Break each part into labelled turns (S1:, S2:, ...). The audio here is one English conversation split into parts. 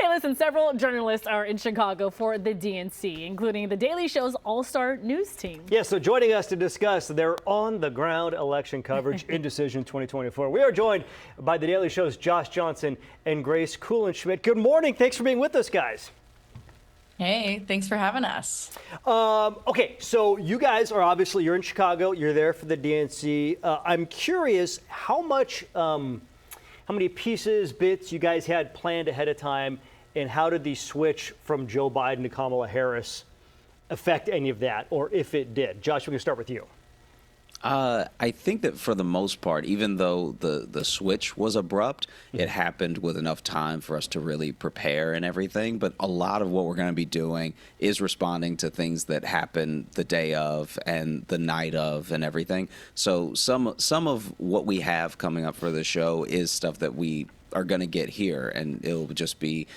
S1: Hey, listen, several journalists are in Chicago for the DNC, including The Daily Show's all-star news team.
S2: Yeah, so joining us to discuss their on-the-ground election coverage, Indecision 2024, we are joined by The Daily Show's Josh Johnson and Grace Kuhlenschmidt. Good morning. Thanks for being with us, guys.
S3: Hey, thanks for having us.
S2: Okay, so you guys are obviously, you're in Chicago. You're there for the DNC. I'm curious how many pieces, bits you guys had planned ahead of time, and how did the switch from Joe Biden to Kamala Harris affect any of that, or if it did? Josh, we can start with you.
S4: I think that for the most part, even though the switch was abrupt, it happened with enough time for us to really prepare and everything. But a lot of what we're going to be doing is responding to things that happen the day of and the night of and everything. So some of what we have coming up for the show is stuff that we are going to get here, and it'll just be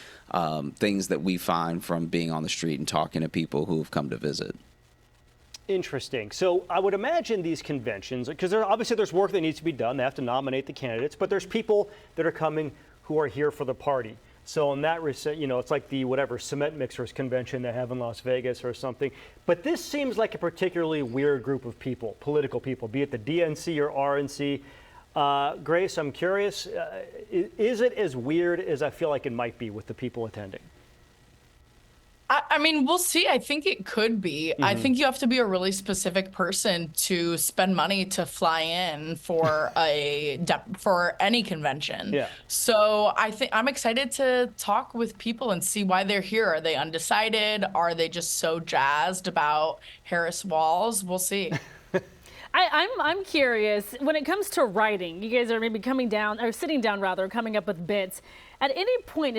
S4: things that we find from being on the street and talking to people who've come to visit.
S2: Interesting. So I would imagine these conventions, because obviously there's work that needs to be done. They have to nominate the candidates, but there's people that are coming who are here for the party. So in that, it's like the cement mixers convention they have in Las Vegas or something. But this seems like a particularly weird group of people, political people, be it the DNC or RNC. Grace, I'm curious, is it as weird as I feel like it might be with the people attending?
S3: I mean, we'll see. I think it could be. I think you have to be a really specific person to spend money to fly in for for any convention.
S2: Yeah.
S3: So I'm excited to talk with people and see why they're here. Are they undecided? Are they just so jazzed about Harris Walls? We'll see.
S1: I'm curious, when it comes to writing, you guys are maybe coming up with bits. At any point,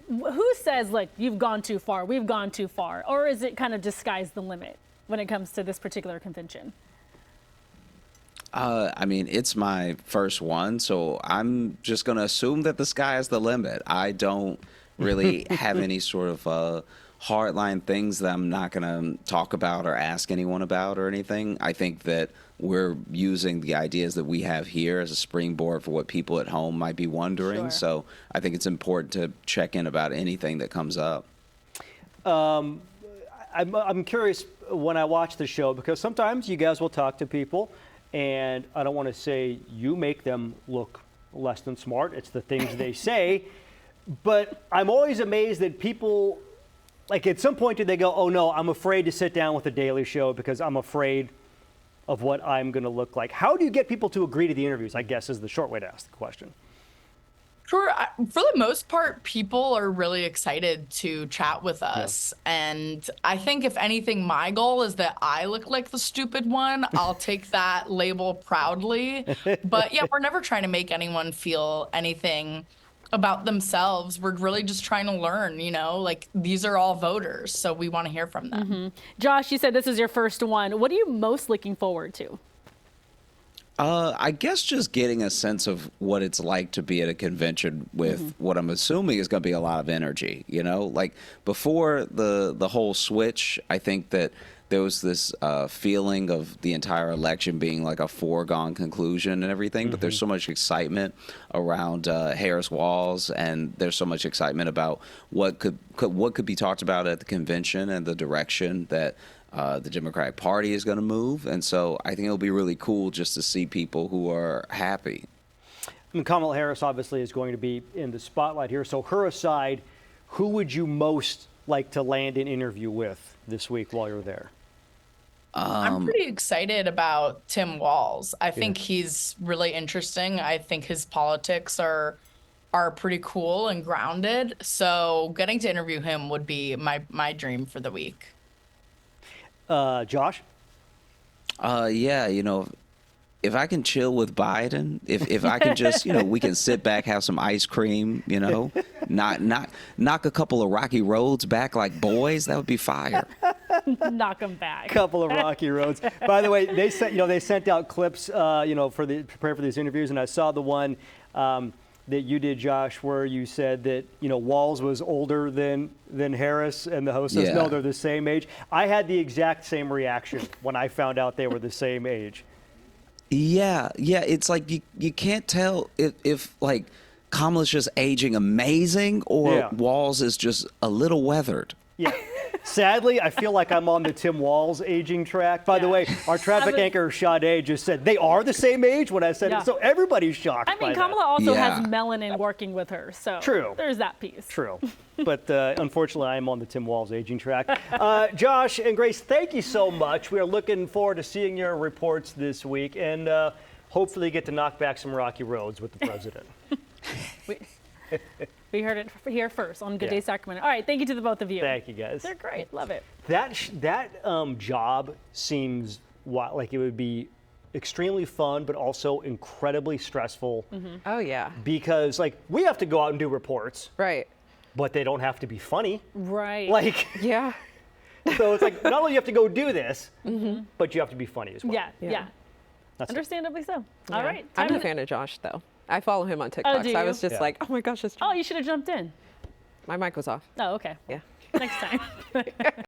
S1: who says, like, you've gone too far, we've gone too far, or is it kind of disguise the limit when it comes to this particular convention?
S4: I mean, it's my first one, so I'm just going to assume that the sky is the limit. I don't really have any sort of hardline things that I'm not going to talk about or ask anyone about or anything. I think that we're using the ideas that we have here as a springboard for what people at home might be wondering.
S1: Sure.
S4: So I think it's important to check in about anything that comes up.
S2: I'm curious when I watch the show, because sometimes you guys will talk to people, and I don't want to say you make them look less than smart. It's the things they say. But I'm always amazed that people, like, at some point did they go, oh no, I'm afraid to sit down with the Daily Show because I'm afraid of what I'm going to look like. How do you get people to agree to the interviews, I guess, is the short way to ask the question.
S3: Sure. For the most part, people are really excited to chat with us. Yeah. And I think, if anything, my goal is that I look like the stupid one. I'll take that label proudly. But yeah, we're never trying to make anyone feel anything about themselves. We're really just trying to learn, like, these are all voters, so we want to hear from them.
S1: Mm-hmm. Josh, you said this is your first one. What are you most looking forward to?
S4: I guess just getting a sense of what it's like to be at a convention with what I'm assuming is going to be a lot of energy, like before the whole switch. I think that there was this feeling of the entire election being like a foregone conclusion and everything, but there's so much excitement around Harris Walls, and there's so much excitement about what could be talked about at the convention and the direction that the Democratic Party is going to move. And so I think it'll be really cool just to see people who are happy.
S2: And Kamala Harris obviously is going to be in the spotlight here. So her aside, who would you most like to land an interview with this week while you're there?
S3: I'm pretty excited about Tim Walz. I think he's really interesting. I think his politics are pretty cool and grounded. So getting to interview him would be my dream for the week.
S2: Josh?
S4: Yeah, if I can chill with Biden, if I can just, we can sit back, have some ice cream, knock a couple of rocky roads back like boys, that would be fire.
S1: Knock them back.
S2: Couple of rocky roads. By the way, they sent out clips, prepare for these interviews, and I saw the one that you did, Josh, where you said that, Walz was older than Harris, and the host says, no, they're the same age. I had the exact same reaction when I found out they were the same age.
S4: Yeah. It's like you can't tell if like Kamala's just aging amazing, or
S2: Yeah.
S4: Walz is just a little weathered.
S2: Yeah. Sadly, I feel like I'm on the Tim Walz aging track. By the way, our traffic anchor Sade just said they are the same age when I said
S1: Yeah.
S2: it, so everybody's shocked.
S1: I mean,
S2: by
S1: Kamala
S2: that.
S1: also
S4: Yeah.
S1: has melanin working with her, so
S2: True.
S1: there's that piece.
S2: True. But unfortunately, I am on the Tim Walz aging track. Josh and Grace, thank you so much. We are looking forward to seeing your reports this week and hopefully get to knock back some rocky roads with the president.
S1: We heard it here first on Good
S2: Yeah.
S1: Day Sacramento. All right, thank you to the both of you.
S2: Thank you, guys.
S1: They're great. Love it.
S2: That job seems like it would be extremely fun, but also incredibly stressful
S5: Oh, yeah.
S2: because like we have to go out and do reports,
S5: Right.
S2: but they don't have to be funny.
S1: Right.
S2: Like,
S5: Yeah.
S2: so it's like not only you have to go do this, but you have to be funny as well.
S1: Yeah,
S5: Yeah.
S1: yeah.
S2: That's it.
S1: Understandably so. All
S5: Yeah.
S1: right.
S5: I'm
S1: time
S5: a
S1: to-
S5: fan of Josh, though. I follow him on TikTok,
S1: do
S5: so I
S1: you?
S5: was just
S2: Yeah.
S5: like, oh my gosh, it's
S1: Oh, you should have jumped in.
S5: my mic was off.
S1: Oh, okay.
S5: Yeah.
S1: Next time.